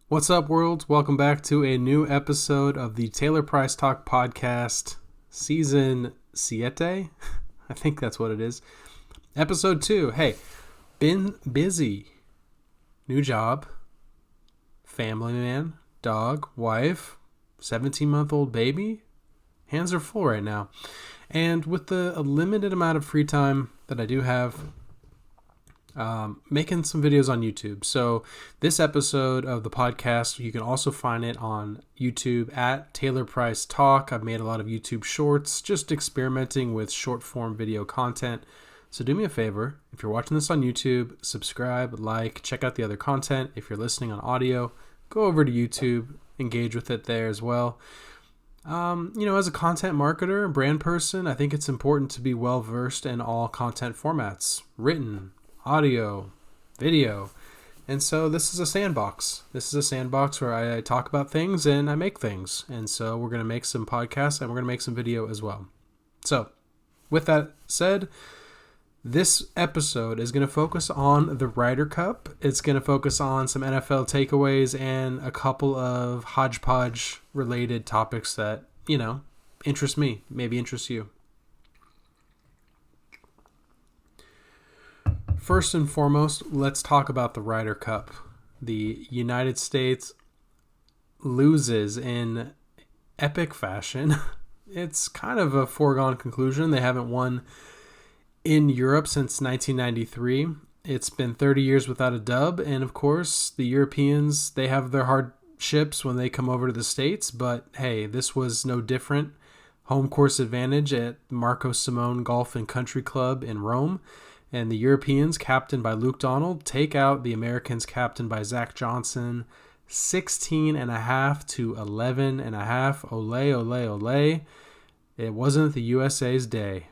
What's up, world? Welcome back to a new episode of the Taylor Price Talk Podcast, Season Siete. I think that's what it is. Episode 2. Hey, been busy. New job, family man, dog, wife, 17-month-old baby. Hands are full right now. And with a limited amount of free time that I do have, making some videos on YouTube. So this episode of the podcast, you can also find it on YouTube at Taylor Price Talk. I've made a lot of YouTube shorts, just experimenting with short form video content. So do me a favor, if you're watching this on YouTube, subscribe, like, check out the other content. If you're listening on audio, go over to YouTube, engage with it there as well. As a content marketer and brand person, I think it's important to be well versed in all content formats, written, audio, video. And so this is a sandbox. This is a sandbox where I talk about things and I make things. And so we're going to make some podcasts and we're going to make some video as well. So with that said, this episode is going to focus on the Ryder Cup. It's going to focus on some NFL takeaways and a couple of hodgepodge related topics that, interest me, maybe interest you. First and foremost, let's talk about the Ryder Cup. The United States loses in epic fashion. It's kind of a foregone conclusion. They haven't won in Europe since 1993. It's been 30 years without a dub. And of course, the Europeans, they have their hardships when they come over to the States. But hey, this was no different. Home course advantage at Marco Simone Golf and Country Club in Rome. And the Europeans, captained by Luke Donald, take out the Americans, captained by Zach Johnson, 16.5 to 11.5. Ole, ole, ole. It wasn't the USA's day.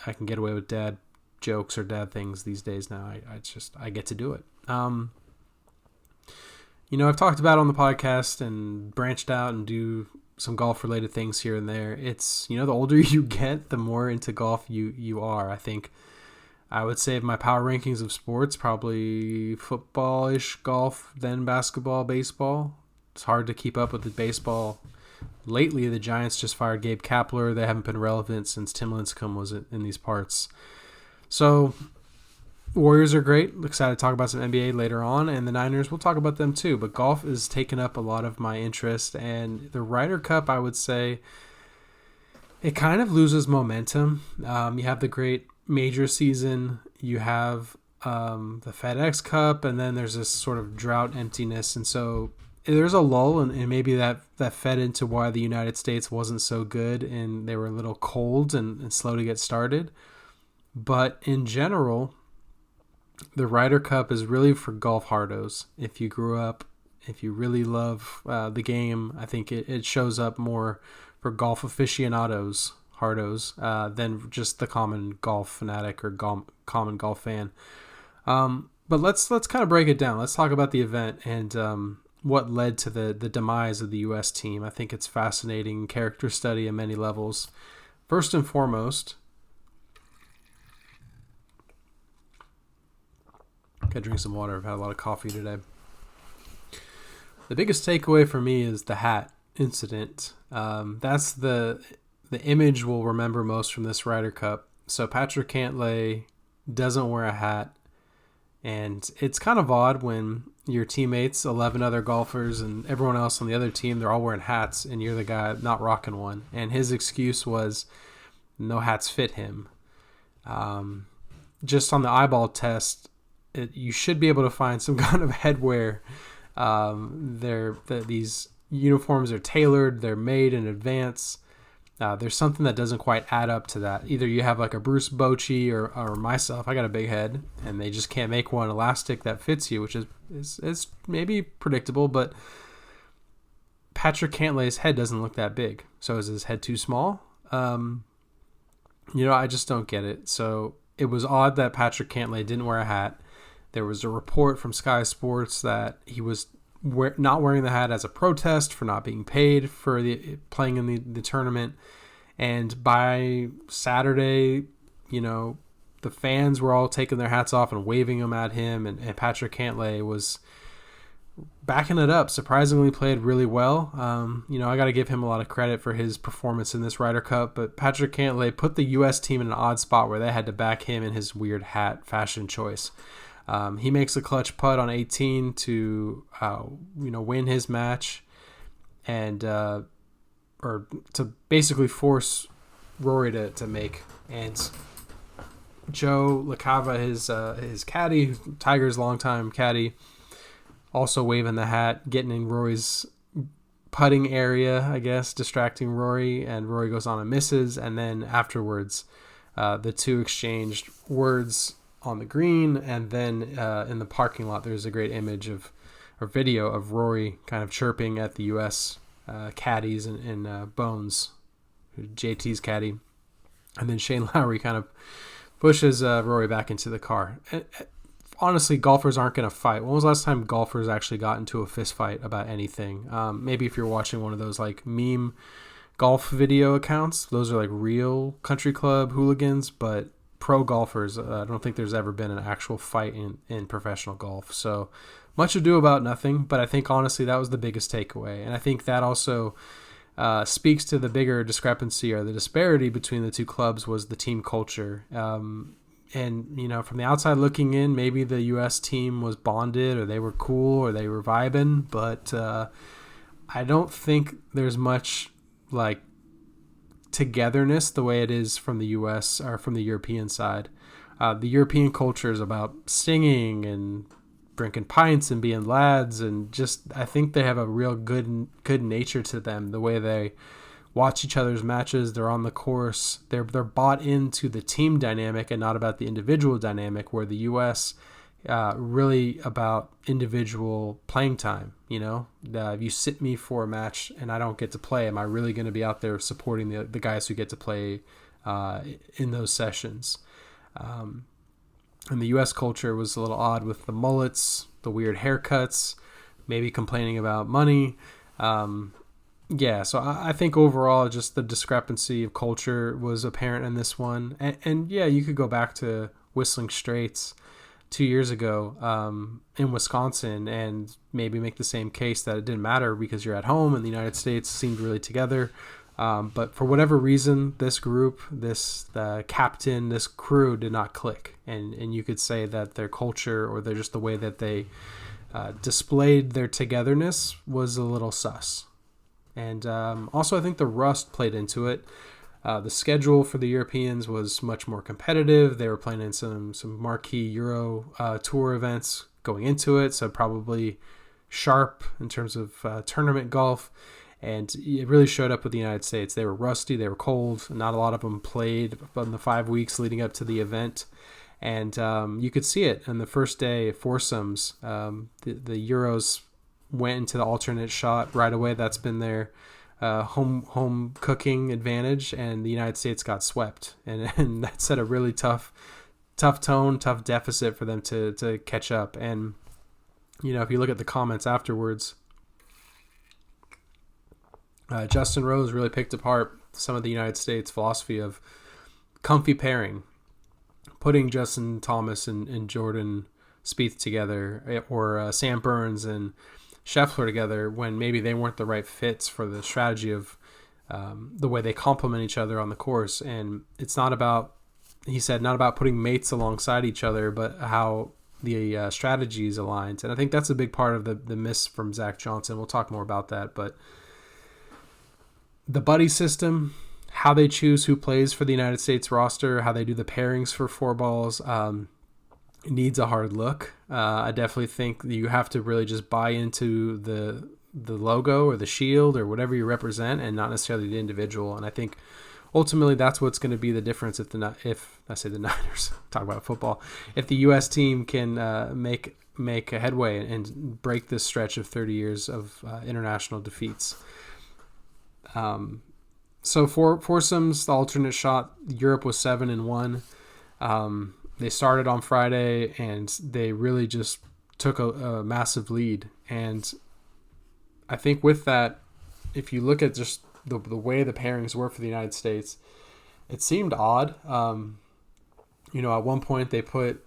I can get away with dad jokes or dad things these days now. I get to do it. I've talked about it on the podcast and branched out and do some golf-related things here and there. It's, the older you get, the more into golf you are. I would say my power rankings of sports, probably football-ish golf, then basketball, baseball. It's hard to keep up with the baseball. Lately, the Giants just fired Gabe Kapler. They haven't been relevant since Tim Lincecum was in these parts. So, Warriors are great. Excited to talk about some NBA later on. And the Niners, we'll talk about them too. But golf is taking up a lot of my interest. And the Ryder Cup, I would say, it kind of loses momentum. You have the great major season, you have the FedEx Cup, and then there's this sort of drought emptiness, and so there's a lull, and maybe that fed into why the United States wasn't so good and they were a little cold and slow to get started. But in general, the Ryder Cup is really for golf hardos. If you grew up, if you really love the game, I think it shows up more for golf aficionados, hardos, than just the common golf fanatic or common golf fan. But let's kind of break it down. Let's talk about the event and what led to the demise of the U.S. team. I think it's fascinating character study on many levels. First and foremost, gotta drink some water. I've had a lot of coffee today. The biggest takeaway for me is the hat incident. That's the image we'll remember most from this Ryder Cup. So Patrick Cantlay doesn't wear a hat, and it's kind of odd when your teammates, 11 other golfers, and everyone else on the other team, they're all wearing hats, and you're the guy not rocking one. And his excuse was no hats fit him. Just on the eyeball test, you should be able to find some kind of headwear. These uniforms are tailored, they're made in advance. There's something that doesn't quite add up to that. Either you have like a Bruce Bochy or myself. I got a big head, and they just can't make one elastic that fits you, which is maybe predictable. But Patrick Cantlay's head doesn't look that big. So is his head too small? I just don't get it. So it was odd that Patrick Cantlay didn't wear a hat. There was a report from Sky Sports that he was not wearing the hat as a protest for not being paid for playing in the tournament. And by Saturday, the fans were all taking their hats off and waving them at him. And Patrick Cantlay was backing it up, surprisingly played really well. I got to give him a lot of credit for his performance in this Ryder Cup, but Patrick Cantlay put the U.S. team in an odd spot where they had to back him in his weird hat fashion choice. He makes a clutch putt on 18 to, win his match and, or to basically force Rory to make. And Joe LaCava, his caddy, Tiger's longtime caddy, also waving the hat, getting in Rory's putting area, I guess, distracting Rory, and Rory goes on and misses. And then afterwards, the two exchanged words on the green, and then in the parking lot, there's a great image or video of Rory kind of chirping at the U.S. Caddies and Bones, JT's caddy, and then Shane Lowry kind of pushes Rory back into the car. Honestly, golfers aren't going to fight. When was the last time golfers actually got into a fist fight about anything? Maybe if you're watching one of those like meme golf video accounts, those are like real country club hooligans, but pro golfers, I don't think there's ever been an actual fight in professional golf. So much ado about nothing, but I think honestly that was the biggest takeaway. And I think that also speaks to the bigger discrepancy or the disparity between the two clubs was the team culture. And, from the outside looking in, maybe the U.S. team was bonded or they were cool or they were vibing, but I don't think there's much like togetherness the way it is from the U.S. or from the European side. The European culture is about singing and drinking pints and being lads, and just I think they have a real good nature to them. The way they watch each other's matches, they're on the course, they're bought into the team dynamic and not about the individual dynamic. Where the U.S. Really about individual playing time. If you sit me for a match and I don't get to play, am I really going to be out there supporting the guys who get to play in those sessions? And the U.S. culture was a little odd with the mullets, the weird haircuts, maybe complaining about money. So I think overall just the discrepancy of culture was apparent in this one. And you could go back to Whistling Straits 2 years ago in Wisconsin and maybe make the same case that it didn't matter because you're at home and the United States seemed really together. But for whatever reason, this group, the captain, this crew did not click. And you could say that their culture or they're just the way that they displayed their togetherness was a little sus. And also I think the rust played into it. The schedule for the Europeans was much more competitive. They were playing in some marquee Euro Tour events going into it, so probably sharp in terms of tournament golf. And it really showed up with the United States. They were rusty, they were cold. Not a lot of them played in the 5 weeks leading up to the event. And you could see it on the first day, foursomes. The Euros went into the alternate shot right away. That's been their home cooking advantage, and the United States got swept. And that set a really tough tone, tough deficit for them to catch up. And, if you look at the comments afterwards, Justin Rose really picked apart some of the United States philosophy of comfy pairing, putting Justin Thomas and Jordan Spieth together, or Sam Burns and Scheffler together when maybe they weren't the right fits for the strategy of the way they complement each other on the course. And it's not about, he said, not about putting mates alongside each other, but how the strategies aligned. And I think that's a big part of the miss from Zach Johnson. We'll talk more about that, but the buddy system, how they choose who plays for the United States roster, how they do the pairings for four balls, needs a hard look. I definitely think that you have to really just buy into the logo or the shield or whatever you represent, and not necessarily the individual. And I think ultimately that's what's going to be the difference if I say the Niners, talk about football, if the U.S. team can make a headway and break this stretch of 30 years of international defeats. So for foursomes, the alternate shot, Europe was 7-1. They started on Friday and they really just took a massive lead. And I think with that, if you look at just the way the pairings were for the United States, it seemed odd. At one point they put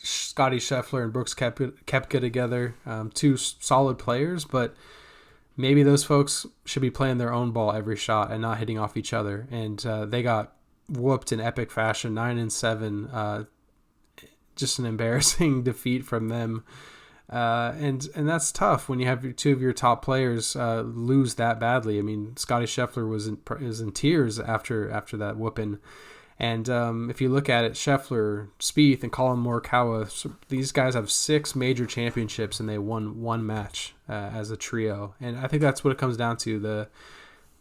Scotty Scheffler and Brooks Koepka together. Two solid players, but maybe those folks should be playing their own ball every shot and not hitting off each other. And they got whooped in epic fashion, 9-7. Just an embarrassing defeat from them. And that's tough when you have two of your top players lose that badly. I mean, Scotty Scheffler was in tears after that whooping. And if you look at it, Scheffler, Spieth, and Colin Morikawa, these guys have 6 major championships, and they won one match as a trio. And I think that's what it comes down to.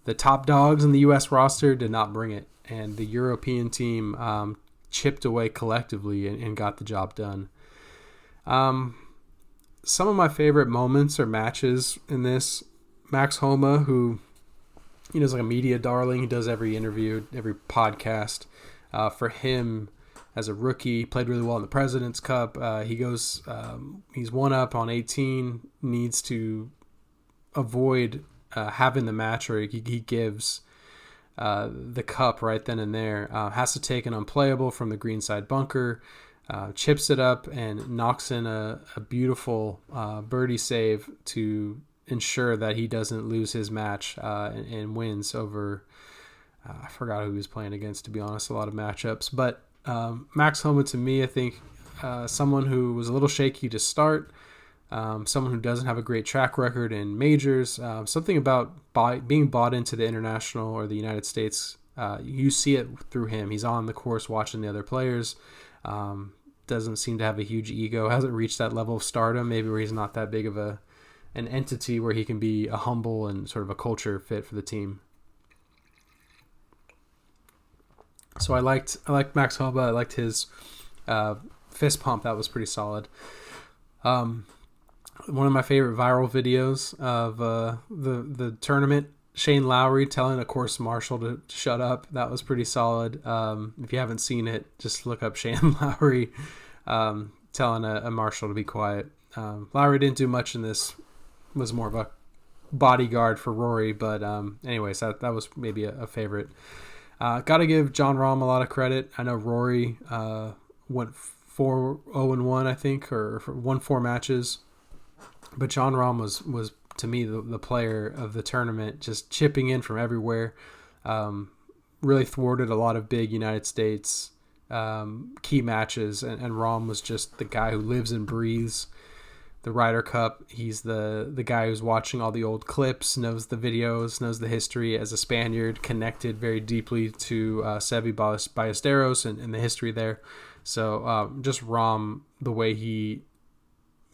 The top dogs in the U.S. roster did not bring it, and the European team chipped away collectively and got the job done. Some of my favorite moments or matches in this, Max Homa, who is like a media darling. He does every interview, every podcast. For him, as a rookie, played really well in the President's Cup. He's 1 up on 18, needs to avoid having the match, or he gives the cup right then and there. Has to take an unplayable from the greenside bunker, chips it up, and knocks in a beautiful birdie save to ensure that he doesn't lose his match and wins over... I forgot who he was playing against, to be honest, a lot of matchups. But Max Homa, to me, I think someone who was a little shaky to start, someone who doesn't have a great track record in majors, something about being bought into the international or the United States. You see it through him. He's on the course watching the other players. Doesn't seem to have a huge ego, hasn't reached that level of stardom, maybe where he's not that big of an entity where he can be a humble and sort of a culture fit for the team. So I liked Max Homa. I liked his fist pump. That was pretty solid. One of my favorite viral videos of the tournament, Shane Lowry telling a course marshal to shut up. That was pretty solid. If you haven't seen it, just look up Shane Lowry telling a marshal to be quiet. Lowry didn't do much in this. Was more of a bodyguard for Rory. But anyways, that was maybe a favorite. Got to give Jon Rahm a lot of credit. I know Rory went 4-0-1, I think, or won 4 matches. But Jon Rahm was to me the player of the tournament, just chipping in from everywhere. Really thwarted a lot of big United States key matches, and Rahm was just the guy who lives and breathes the Ryder Cup. He's the guy who's watching all the old clips, knows the videos, knows the history. As a Spaniard, connected very deeply to Seve Ballesteros and the history there. So just Rahm, the way he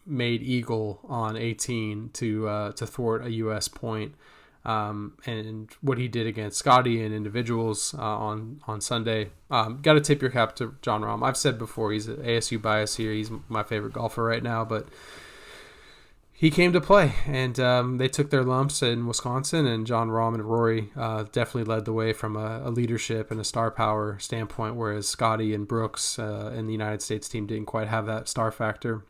made eagle on 18 to thwart a U.S. point, and what he did against Scotty and individuals on Sunday. Got to tip your cap to Jon Rahm. I've said before, he's an ASU bias here. He's my favorite golfer right now, but he came to play, and they took their lumps in Wisconsin, and Jon Rahm and Rory definitely led the way from a leadership and a star power standpoint, whereas Scotty and Brooks and the United States team didn't quite have that star factor.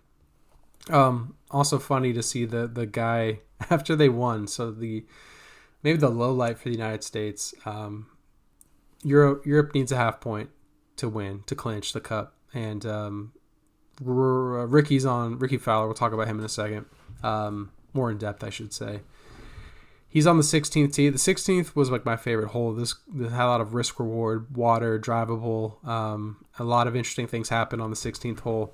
Also funny to see the guy after they won. So maybe the low light for the United States. Europe needs a half point to win, to clinch the cup, and Ricky Fowler. We'll talk about him in a second. More in depth, I should say. He's on the 16th tee. The 16th was like my favorite hole. This had a lot of risk reward, water, drivable. A lot of interesting things happened on the 16th hole,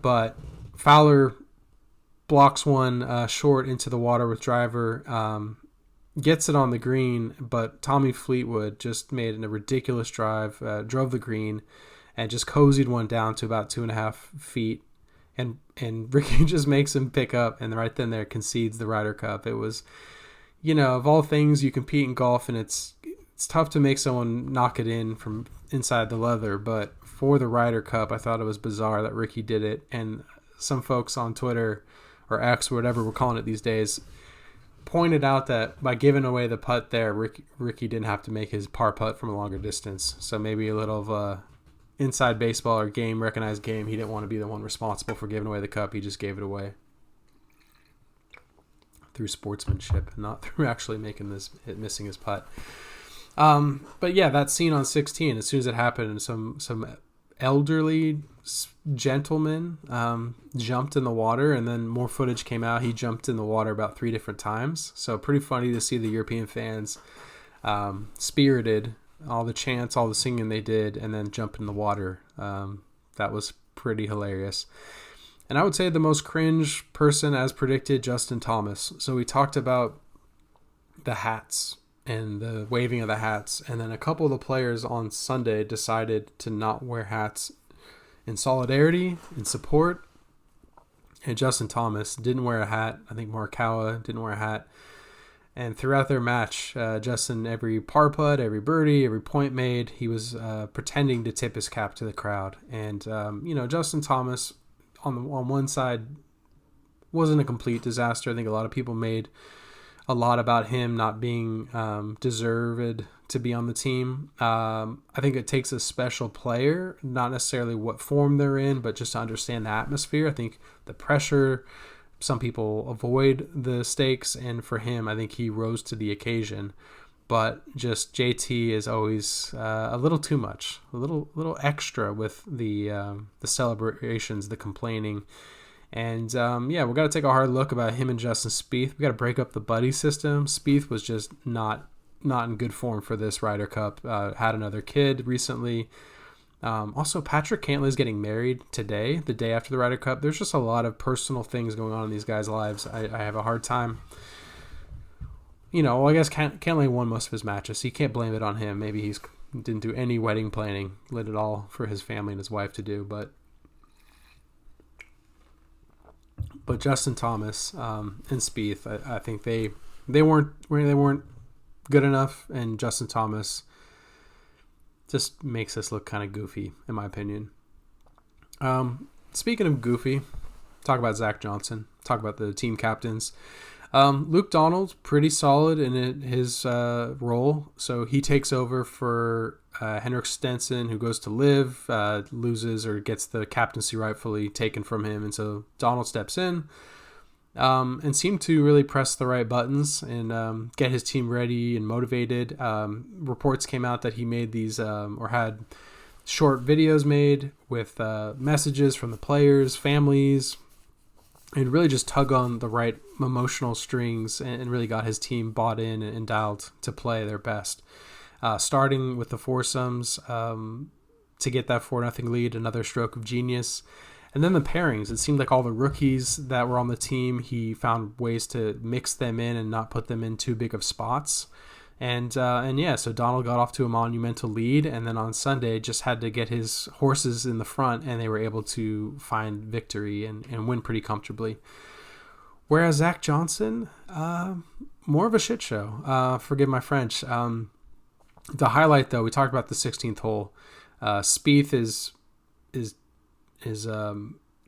but Fowler blocks one short into the water with driver, gets it on the green, but Tommy Fleetwood just made a ridiculous drive, drove the green, and just cozied one down to about 2.5 feet. And Ricky just makes him pick up, and right then there concedes the Ryder Cup. It was, of all things, you compete in golf, and it's tough to make someone knock it in from inside the leather. But for the Ryder Cup, I thought it was bizarre that Ricky did it. And some folks on Twitter or X or whatever we're calling it these days pointed out that by giving away the putt there, Ricky didn't have to make his par putt from a longer distance. So maybe a little of inside baseball or recognized game. He didn't want to be the one responsible for giving away the cup. He just gave it away through sportsmanship, not through actually missing his putt. But yeah, that scene on 16, as soon as it happened, some elderly gentleman jumped in the water, and then more footage came out. He jumped in the water about 3 different times. So pretty funny to see the European fans spirited, all the chants, all the singing they did, and then jump in the water. That was pretty hilarious. And I would say the most cringe person, as predicted, Justin Thomas. So we talked about the hats and the waving of the hats, and then a couple of the players on Sunday decided to not wear hats in solidarity, in support. And Justin Thomas didn't wear a hat. I think Morikawa didn't wear a hat. And throughout their match, Justin, every par putt, every birdie, every point made, he was pretending to tip his cap to the crowd. And, Justin Thomas, on one side, wasn't a complete disaster. I think a lot of people made a lot about him not being deserved to be on the team. I think it takes a special player, not necessarily what form they're in, but just to understand the atmosphere. I think the pressure, some people avoid the stakes, and for him, I think he rose to the occasion. But just JT is always a little too much, a little extra with the celebrations, the complaining. And we've got to take a hard look about him and Justin Spieth. We got to break up the buddy system. Spieth was just not in good form for this Ryder Cup. Had another kid recently. Also, Patrick Cantlay is getting married today, the day after the Ryder Cup. There's just a lot of personal things going on in these guys' lives. I have a hard time. I guess Cantlay won most of his matches, so you can't blame it on him. Maybe he didn't do any wedding planning, let it all for his family and his wife to do. But Justin Thomas and Spieth, I think they weren't good enough, and Justin Thomas just makes us look kind of goofy, in my opinion. Speaking of goofy, talk about Zach Johnson. Talk about the team captains. Luke Donald's pretty solid in his role. So he takes over for Henrik Stenson, who goes to live, loses or gets the captaincy rightfully taken from him. And so Donald steps in and seemed to really press the right buttons and get his team ready and motivated. Reports came out that he made these or had short videos made with messages from the players, families, and really just tug on the right emotional strings and really got his team bought in and dialed to play their best. Starting with the foursomes to get that 4-0 lead, another stroke of genius. And then the pairings, it seemed like all the rookies that were on the team, he found ways to mix them in and not put them in too big of spots. So Donald got off to a monumental lead, and then on Sunday just had to get his horses in the front, and they were able to find victory and win pretty comfortably. Whereas Zach Johnson, more of a shit show. Forgive my French. The highlight, though, we talked about the 16th hole. Spieth is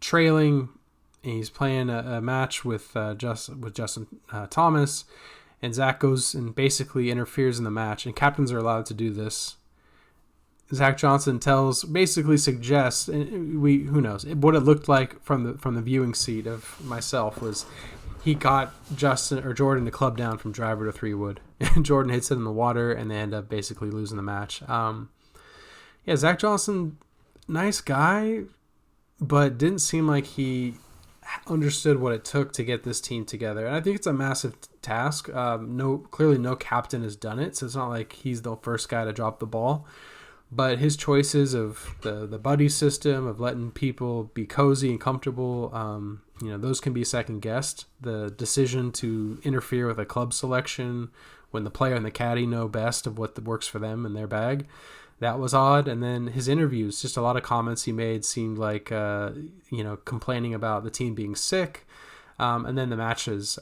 trailing, and he's playing a match with Justin Thomas. And Zach goes and basically interferes in the match, and captains are allowed to do this. Zach Johnson suggests, and who knows what it looked like from the viewing seat of myself was he got Justin or Jordan to club down from driver to 3-wood, and Jordan hits it in the water, and they end up basically losing the match. Zach Johnson, nice guy, but didn't seem like he understood what it took to get this team together. And I think it's a massive task. Clearly no captain has done it, so it's not like he's the first guy to drop the ball. But his choices of the buddy system, of letting people be cozy and comfortable, those can be second guessed. The decision to interfere with a club selection when the player and the caddy know best of what works for them in their bag, that was odd. And then his interviews, just a lot of comments he made seemed like, complaining about the team being sick. And then the matches,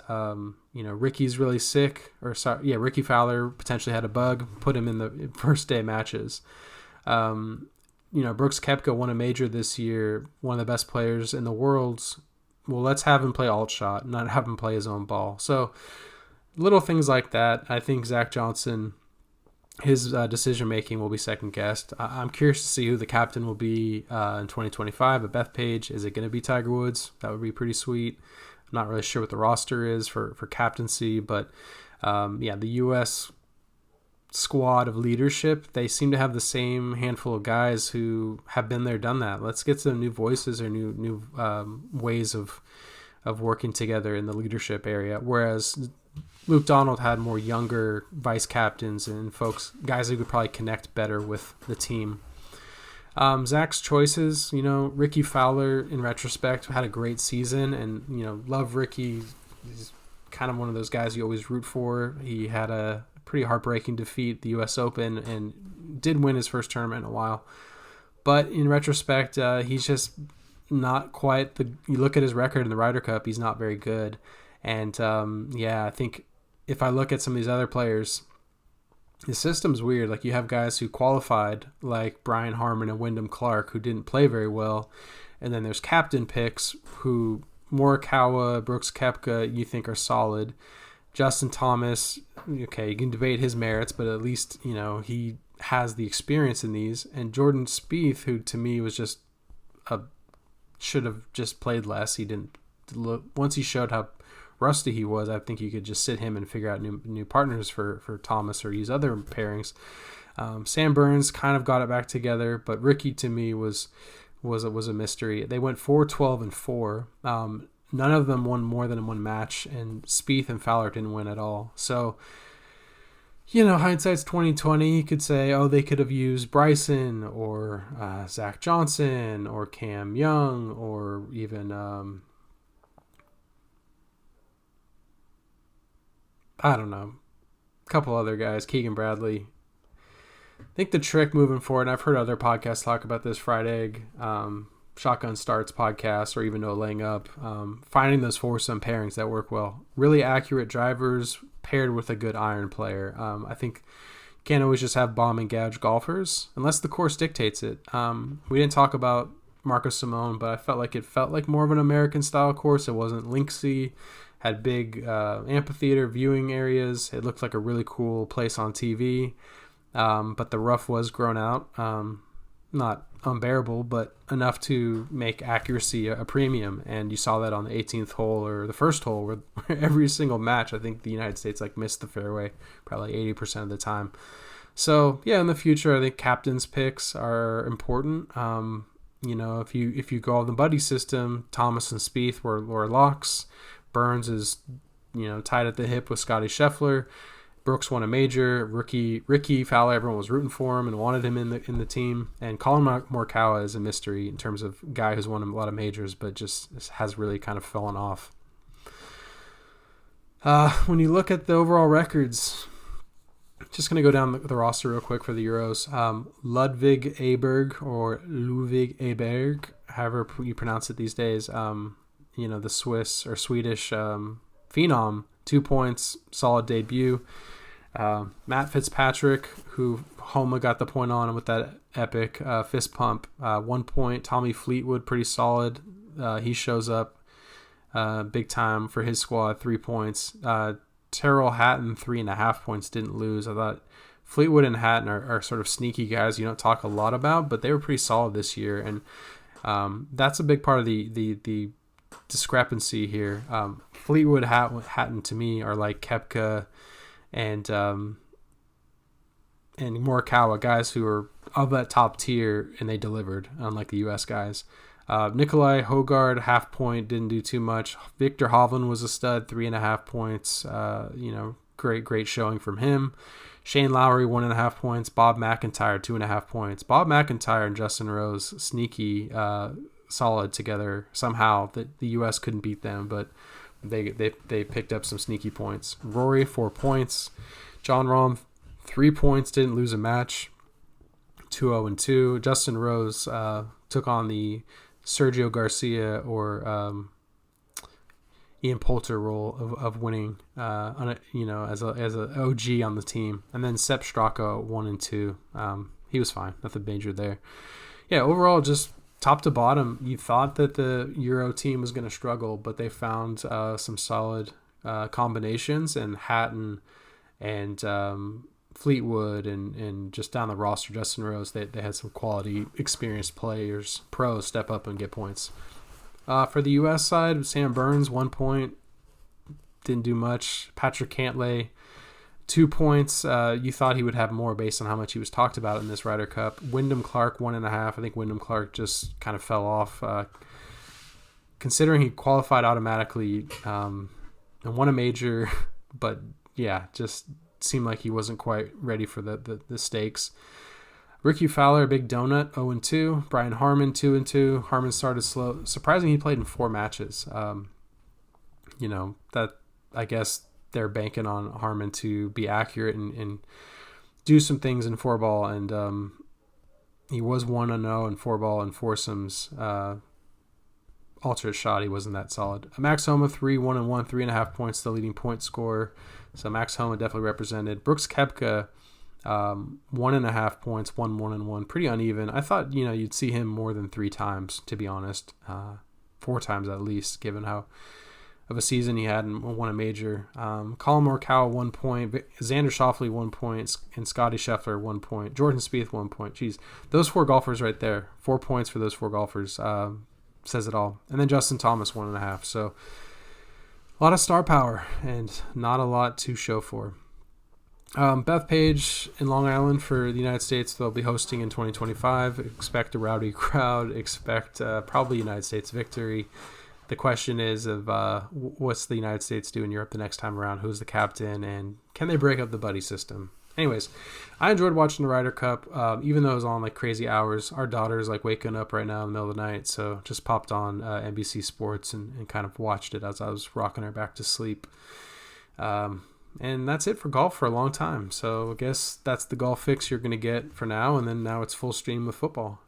Ricky's really sick, Ricky Fowler potentially had a bug, put him in the first day matches. Brooks Koepka won a major this year, one of the best players in the world. Well, let's have him play alt shot, not have him play his own ball. So little things like that. I think Zach Johnson, his decision-making will be second-guessed. I'm curious to see who the captain will be in 2025 at Bethpage. Is it going to be Tiger Woods? That would be pretty sweet. I'm not really sure what the roster is for captaincy, but the U.S. squad of leadership. They seem to have the same handful of guys who have been there, done that. Let's get some new voices or new ways of working together in the leadership area. Whereas Luke Donald had more younger vice captains and guys who could probably connect better with the team. Zach's choices, Ricky Fowler, in retrospect, had a great season, and, love Ricky. He's kind of one of those guys you always root for. He had a pretty heartbreaking defeat at the U.S. Open and did win his first tournament in a while. But in retrospect, he's just not quite you look at his record in the Ryder Cup, he's not very good. And, I think if I look at some of these other players, the system's weird. Like, you have guys who qualified, like Brian Harmon and Wyndham Clark, who didn't play very well. And then there's captain picks who Morikawa, Brooks Koepka, you think are solid. Justin Thomas, okay, you can debate his merits, but at least, he has the experience in these. And Jordan Spieth, who to me was just should have just played less. He didn't look, once he showed how rusty he was, I think you could just sit him and figure out new partners for Thomas or use other pairings. Sam Burns kind of got it back together, but Ricky to me was a mystery. They went 4-12 and 4. None of them won more than one match, and Spieth and Fowler didn't win at all. So, hindsight's 2020. You could say, they could have used Bryson or Zach Johnson or Cam Young or even I don't know, a couple other guys, Keegan Bradley. I think the trick moving forward, and I've heard other podcasts talk about this, Fried Egg, Shotgun Starts podcast, or even No Laying Up, finding those foursome pairings that work well. Really accurate drivers paired with a good iron player. I think you can't always just have bomb and gouge golfers unless the course dictates it. We didn't talk about Marcus Simone, but I felt like more of an American style course. It wasn't linksy. Had big amphitheater viewing areas. It looked like a really cool place on TV. But the rough was grown out. Not unbearable, but enough to make accuracy a premium. And you saw that on the 18th hole or the first hole where every single match, I think the United States missed the fairway probably 80% of the time. So, in the future, I think captain's picks are important. If you go on the buddy system, Thomas and Spieth were locks. Burns is, tied at the hip with Scotty Scheffler. Brooks won a major. Ricky Fowler, everyone was rooting for him and wanted him in the team. And Colin Morikawa is a mystery in terms of guy who's won a lot of majors, but just has really kind of fallen off. When you look at the overall records, just going to go down the roster real quick for the Euros. Ludwig Aberg, or Ludwig Aberg, however you pronounce it these days. The Swiss or Swedish phenom, 2 points, solid debut. Matt Fitzpatrick, who Homa got the point on with that epic fist pump, 1 point. Tommy Fleetwood, pretty solid. He shows up big time for his squad, 3 points. Terrell Hatton, 3.5 points, didn't lose. I thought Fleetwood and Hatton are sort of sneaky guys you don't talk a lot about, but they were pretty solid this year. And that's a big part of the discrepancy here. Fleetwood, Hatton to me are like Koepka and Morikawa, guys who are of that top tier, and they delivered, unlike the U.S. guys. Nikolai Hogard, 0.5 point, didn't do too much. Victor Hovland was a stud, 3.5 points. Great showing from him. Shane Lowry, 1.5 points. Bob McIntyre, 2.5 points. Bob McIntyre and Justin Rose, sneaky solid together. Somehow the U.S. couldn't beat them, but they picked up some sneaky points. Rory, 4 points. John Rahm, 3 points, didn't lose a match. 2-0-2. Justin Rose took on the Sergio Garcia or Ian Poulter role of winning as a OG on the team. And then Sepp Straka, 1 and 2. He was fine, nothing major there. Overall, just top to bottom, you thought that the Euro team was going to struggle, but they found some solid combinations, and Hatton and Fleetwood and just down the roster, Justin Rose, they had some quality, experienced players, pros step up and get points. For the U.S. side, Sam Burns, 1 point, didn't do much. Patrick Cantlay, 2 points. You thought he would have more based on how much he was talked about in this Ryder Cup. Wyndham Clark, 1.5. I think Wyndham Clark just kind of fell off. Considering he qualified automatically and won a major, but yeah, just seemed like he wasn't quite ready for the stakes. Ricky Fowler, a big donut, 0-2. Brian Harman, 2-2. Harman started slow. Surprisingly, he played in 4 matches. That I guess they're banking on Harman to be accurate and do some things in 4-ball, and he was 1-0 in 4-ball and foursomes. Alternate shot, he wasn't that solid. Max Homa, 3-1-1, 3.5 points, the leading point scorer. So Max Homa definitely represented. Brooks Koepka, 1.5 points, 1-1-1, pretty uneven. I thought you'd see him more than 3 times, to be honest, 4 times at least, given how of a season he had and won a major. Colin Morikawa, 1 point, Xander Schauffele, 1 point, and Scotty Scheffler, 1 point. Jordan Spieth, 1 point. Jeez, those 4 golfers right there, 4 points for those 4 golfers, says it all. And then Justin Thomas, 1.5. So a lot of star power and not a lot to show for. Bethpage in Long Island for the United States, they'll be hosting in 2025. Expect a rowdy crowd. Expect probably United States victory. The question is what's the United States do in Europe the next time around? Who's the captain? And can they break up the buddy system? Anyways, I enjoyed watching the Ryder Cup, even though it was on like crazy hours. Our daughter's like waking up right now in the middle of the night, so just popped on NBC Sports and kind of watched it as I was rocking her back to sleep. And that's it for golf for a long time. So I guess that's the golf fix you're going to get for now, and then now it's full stream with football.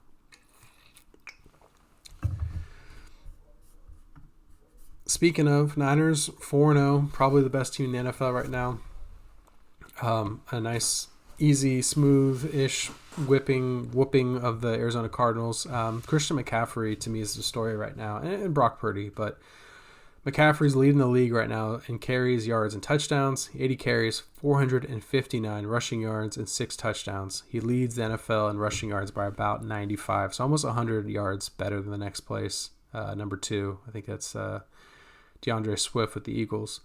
Speaking of, Niners 4-0, probably the best team in the NFL right now. A nice, easy, smooth-ish whooping of the Arizona Cardinals. Christian McCaffrey, to me, is the story right now, and Brock Purdy. But McCaffrey's leading the league right now in carries, yards, and touchdowns. 80 carries, 459 rushing yards, and 6 touchdowns. He leads the NFL in rushing yards by about 95, so almost 100 yards better than the next place, number 2. I think that's DeAndre Swift with the Eagles.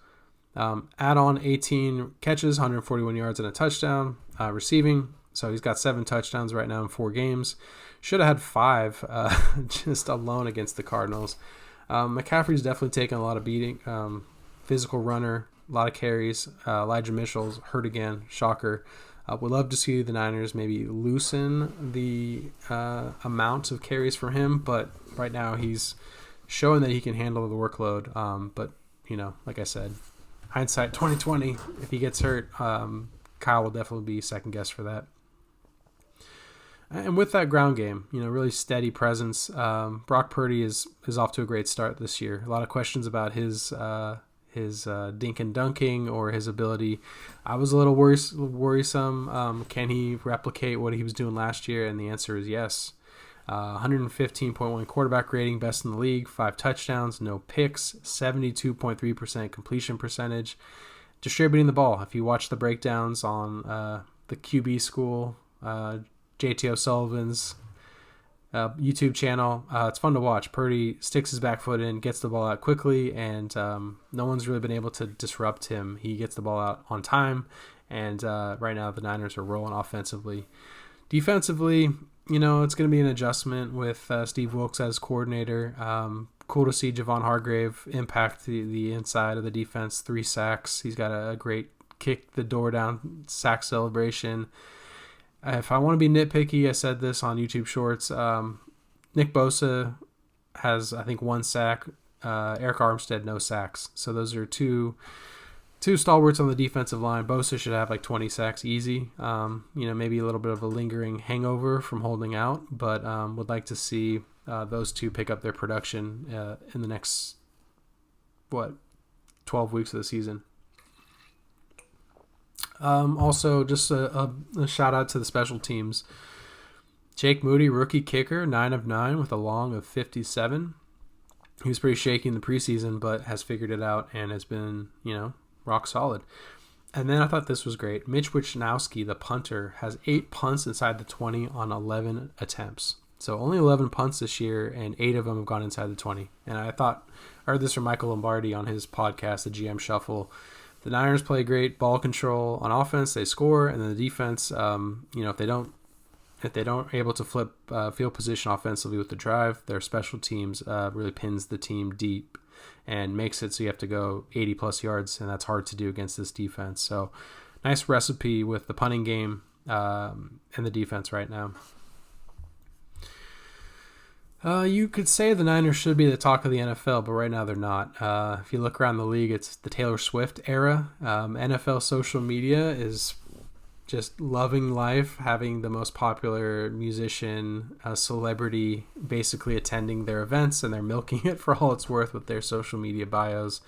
Add on 18 catches, 141 yards, and a touchdown. Receiving, so he's got 7 touchdowns right now in 4 games. Should have had 5 just alone against the Cardinals. McCaffrey's definitely taken a lot of beating. Physical runner, a lot of carries. Elijah Mitchell's hurt again. Shocker. Would love to see the Niners maybe loosen the amount of carries from him, but right now he's showing that he can handle the workload. But, like I said, hindsight 2020, if he gets hurt, Kyle will definitely be second guess for that. And with that ground game, really steady presence. Brock Purdy is off to a great start this year. A lot of questions about his dink and dunking or his ability. I was a little worrisome. Can he replicate what he was doing last year? And the answer is yes. 115.1 quarterback rating, best in the league, 5 touchdowns, no picks, 72.3% completion percentage, distributing the ball. If you watch the breakdowns on the QB School, JT O'Sullivan's YouTube channel, it's fun to watch. Purdy sticks his back foot in, gets the ball out quickly, and no one's really been able to disrupt him. He gets the ball out on time, and right now the Niners are rolling offensively. Defensively, it's going to be an adjustment with Steve Wilkes as coordinator. Cool to see Javon Hargrave impact the inside of the defense. 3 sacks. He's got a great kick the door down sack celebration. If I want to be nitpicky, I said this on YouTube Shorts. Nick Bosa has, I think, 1 sack. Eric Armstead, no sacks. So those are two stalwarts on the defensive line. Bosa should have like 20 sacks easy. Maybe a little bit of a lingering hangover from holding out, but would like to see those two pick up their production in the next 12 weeks of the season. Also, just a shout out to the special teams. Jake Moody, rookie kicker, 9 of 9 with a long of 57. He was pretty shaky in the preseason, but has figured it out and has been, rock solid. And then I thought this was great. Mitch Wisnowski, the punter, has 8 punts inside the 20 on 11 attempts. So only 11 punts this year, and 8 of them have gone inside the 20. And I heard this from Michael Lombardi on his podcast, The GM Shuffle, The Niners play great ball control on offense. They score, and then the defense, if they don't able to flip field position offensively with the drive, their special teams really pins the team deep and makes it so you have to go 80 plus yards, and that's hard to do against this defense. So nice recipe with the punting game and the defense right now. You could say the Niners should be the talk of the NFL, but right now they're not. If you look around the league, it's the Taylor Swift era. NFL social media is just loving life, having the most popular musician, celebrity, basically attending their events, and they're milking it for all it's worth with their social media bios,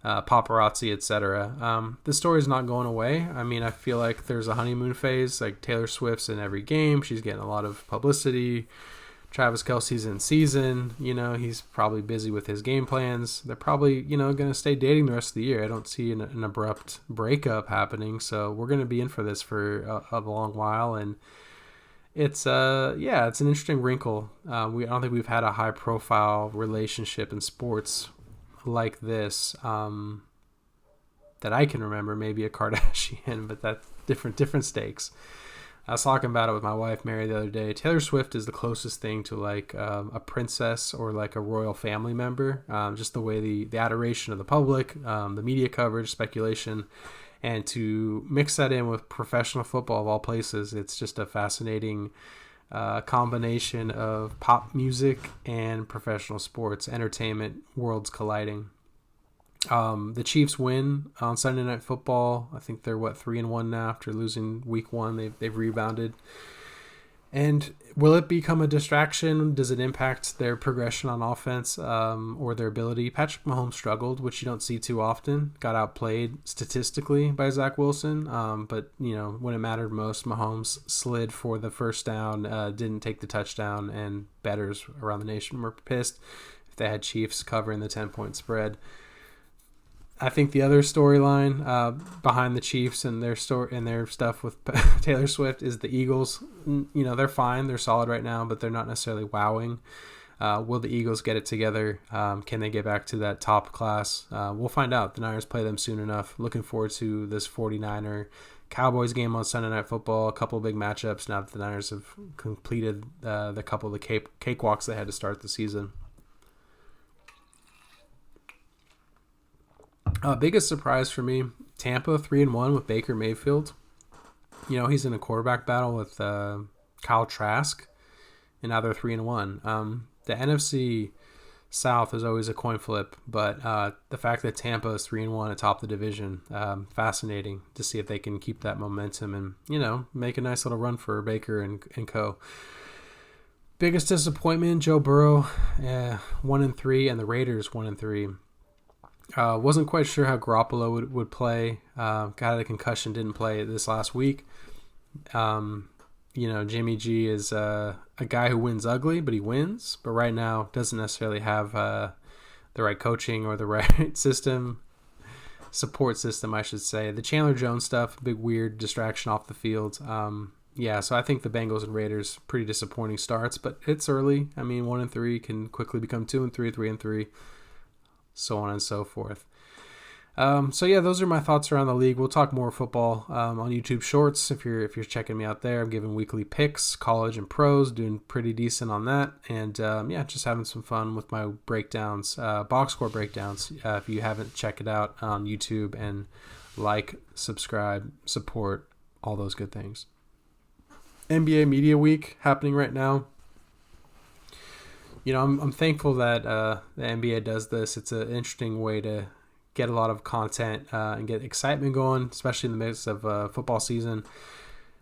paparazzi, etc. The story's not going away. I mean, I feel like there's a honeymoon phase. Like Taylor Swift's in every game. She's getting a lot of publicity. Travis Kelce's in season. He's probably busy with his game plans. They're probably, going to stay dating the rest of the year. I don't see an abrupt breakup happening. So we're going to be in for this for a long while. And it's an interesting wrinkle. I don't think we've had a high profile relationship in sports like this that I can remember. Maybe a Kardashian, but that's different stakes. I was talking about it with my wife, Mary, the other day. Taylor Swift is the closest thing to like a princess or like a royal family member. Just the way the adoration of the public, the media coverage, speculation, and to mix that in with professional football of all places, it's just a fascinating combination of pop music and professional sports, entertainment, worlds colliding. The Chiefs win on Sunday Night Football. I think they're 3-1 now after losing week 1. They've rebounded. And will it become a distraction? Does it impact their progression on offense or their ability? Patrick Mahomes struggled, which you don't see too often. Got outplayed statistically by Zach Wilson. But when it mattered most, Mahomes slid for the first down, didn't take the touchdown, and bettors around the nation were pissed if they had Chiefs covering the 10-point spread. I think the other storyline behind the Chiefs and their stuff with Taylor Swift is the Eagles. They're fine. They're solid right now, but they're not necessarily wowing. Will the Eagles get it together? Can they get back to that top class? We'll find out. The Niners play them soon enough. Looking forward to this 49er Cowboys game on Sunday Night Football. A couple of big matchups now that the Niners have completed the couple of the cakewalks they had to start the season. Biggest surprise for me, Tampa 3-1 with Baker Mayfield. He's in a quarterback battle with Kyle Trask, and now they're 3-1. The NFC South is always a coin flip, but the fact that Tampa is 3-1 atop the division, fascinating to see if they can keep that momentum and make a nice little run for Baker and co. Biggest disappointment, Joe Burrow, 1-3, and the Raiders 1-3. Wasn't quite sure how Garoppolo would play. Got a concussion, didn't play this last week. Jimmy G is a guy who wins ugly, but he wins. But right now doesn't necessarily have the right coaching or the right support system, I should say. The Chandler Jones stuff, big weird distraction off the field. So I think the Bengals and Raiders, pretty disappointing starts, but it's early. 1-3 can quickly become 2-3, 3-3. So on and so forth. Those are my thoughts around the league. We'll talk more football on YouTube Shorts if you're checking me out there. I'm giving weekly picks, college and pros, doing pretty decent on that, and just having some fun with my breakdowns, box score breakdowns. If you haven't, check it out on YouTube and subscribe, support, all those good things. NBA Media Week happening right now. I'm thankful that the NBA does this. It's an interesting way to get a lot of content and get excitement going, especially in the midst of football season.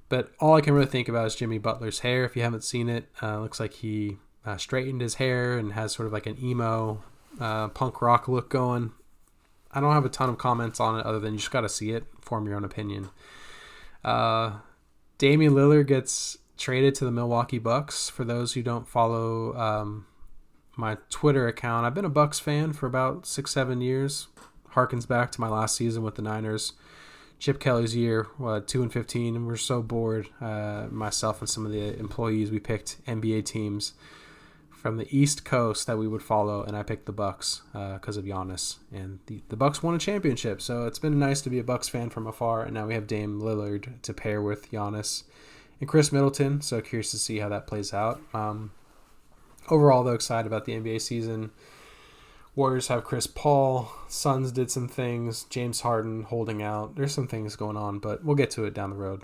But all I can really think about is Jimmy Butler's hair. If you haven't seen it, looks like he straightened his hair and has sort of like an emo punk rock look going. I don't have a ton of comments on it other than you just got to see it, form your own opinion. Damian Lillard gets traded to the Milwaukee Bucks. For those who don't follow my Twitter account, I've been a Bucks fan for about 6-7 years. Harkens back to my last season with the Niners. Chip Kelly's year, 2-15, and we're so bored. Myself and some of the employees, we picked NBA teams from the East Coast that we would follow, and I picked the Bucks because of Giannis. And the Bucks won a championship, so it's been nice to be a Bucks fan from afar. And now we have Dame Lillard to pair with Giannis and Chris Middleton, so curious to see how that plays out. Overall, though, excited about the NBA season. Warriors have Chris Paul. Suns did some things. James Harden holding out. There's some things going on, but we'll get to it down the road.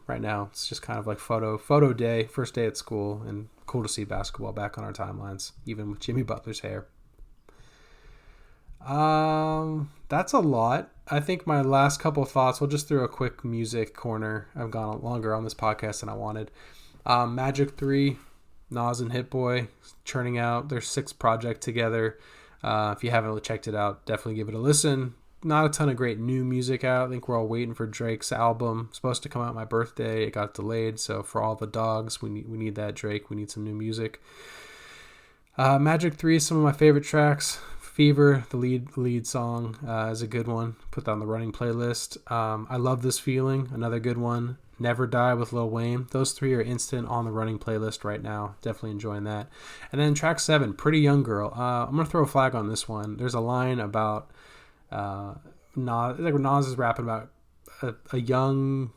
Right now, it's just kind of like photo day, first day at school, and cool to see basketball back on our timelines, even with Jimmy Butler's hair. That's a lot. I think my last couple of thoughts, we'll just throw a quick music corner. I've gone longer on this podcast than I wanted. Magic 3, Nas and Hit Boy churning out their 6th project together. If you haven't checked it out, definitely give it a listen. Not a ton of great new music out. I think we're all waiting for Drake's album. It's supposed to come out my birthday. It got delayed. So for all the dogs, we need that Drake. We need some new music. Magic 3 is some of my favorite tracks. Fever, the lead song, is a good one. Put that on the running playlist. I Love This Feeling, another good one. Never Die with Lil Wayne. Those 3 are instant on the running playlist right now. Definitely enjoying that. And then track 7, Pretty Young Girl. I'm going to throw a flag on this one. There's a line about Nas is rapping about a young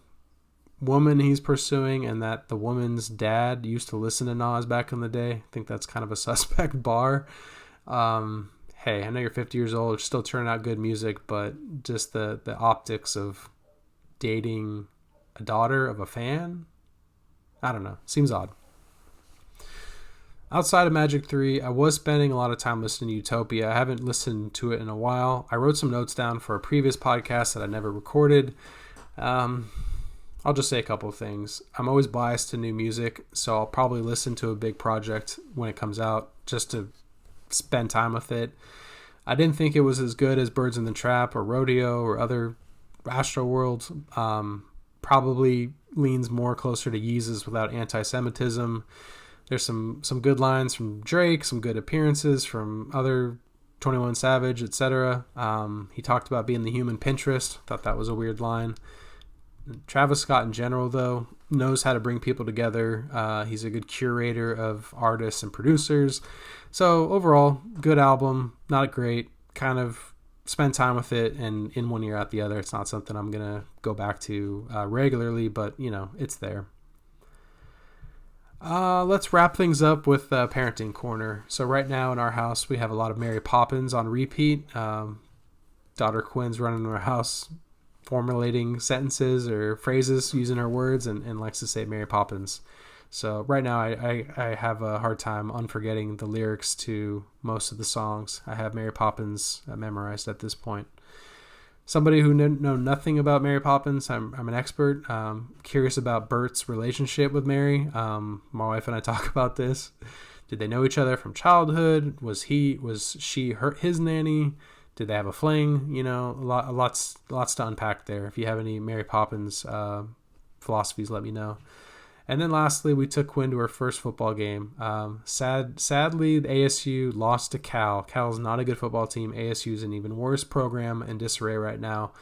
woman he's pursuing, and that the woman's dad used to listen to Nas back in the day. I think that's kind of a suspect bar. Hey, I know you're 50 years old, you're still turning out good music, but just the optics of dating a daughter of a fan, I don't know, seems odd. Outside of Magic 3, I was spending a lot of time listening to Utopia. I haven't listened to it in a while. I wrote some notes down for a previous podcast that I never recorded. I'll just say a couple of things. I'm always biased to new music, so I'll probably listen to a big project when it comes out just to spend time with it. I didn't think it was as good as Birds in the Trap or Rodeo or other Astro World. Probably leans more closer to Yeezus without anti-Semitism. There's some good lines from Drake, some good appearances from other 21 Savage, etc. He talked about being the human Pinterest. Thought that was a weird line. Travis Scott in general, though, knows how to bring people together. He's a good curator of artists and producers. So overall, good album. Not great. Kind of spend time with it, and in one ear out the other. It's not something I'm going to go back to regularly, but, it's there. Let's wrap things up with Parenting Corner. So right now in our house, we have a lot of Mary Poppins on repeat. Daughter Quinn's running our house, formulating sentences or phrases using her words, and likes to say Mary Poppins. So right now I have a hard time unforgetting the lyrics to most of the songs. I have Mary Poppins memorized at this point. Somebody who know nothing about Mary Poppins, I'm an expert. Curious about Bert's relationship with Mary. My wife and I talk about this. Did they know each other from childhood? Was she his nanny? Did they have a fling? Lots to unpack there. If you have any Mary Poppins philosophies, let me know. And then lastly, we took Quinn to her first football game. Sadly, the ASU lost to Cal. Cal's not a good football team. ASU's an even worse program in disarray right now.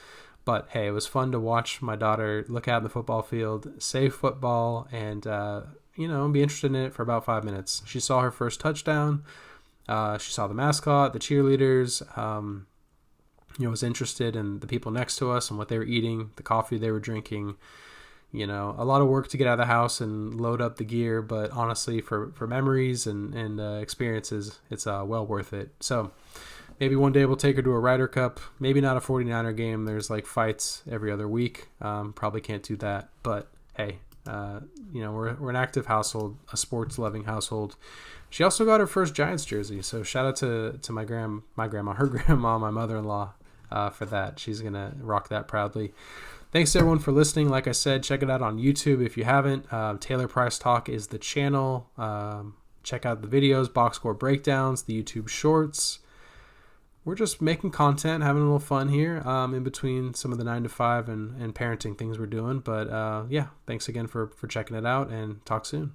But hey, it was fun to watch my daughter look out in the football field, say football, and be interested in it for about 5 minutes. She saw her first touchdown. She saw the mascot, the cheerleaders. Was interested in the people next to us and what they were eating, the coffee they were drinking. A lot of work to get out of the house and load up the gear, but honestly, for memories and experiences, it's well worth it. So maybe one day we'll take her to a Ryder Cup. Maybe not a 49er game. There's like fights every other week. Probably can't do that. But hey, we're an active household, a sports loving household. She also got her first Giants jersey. So shout out to her grandma, my mother-in-law, for that. She's gonna rock that proudly. Thanks to everyone for listening. Like I said, check it out on YouTube if you haven't. Taylor Price Talk is the channel. Check out the videos, box score breakdowns, the YouTube shorts. We're just making content, having a little fun here in between some of the 9 to 5 and parenting things we're doing. But thanks again for checking it out, and talk soon.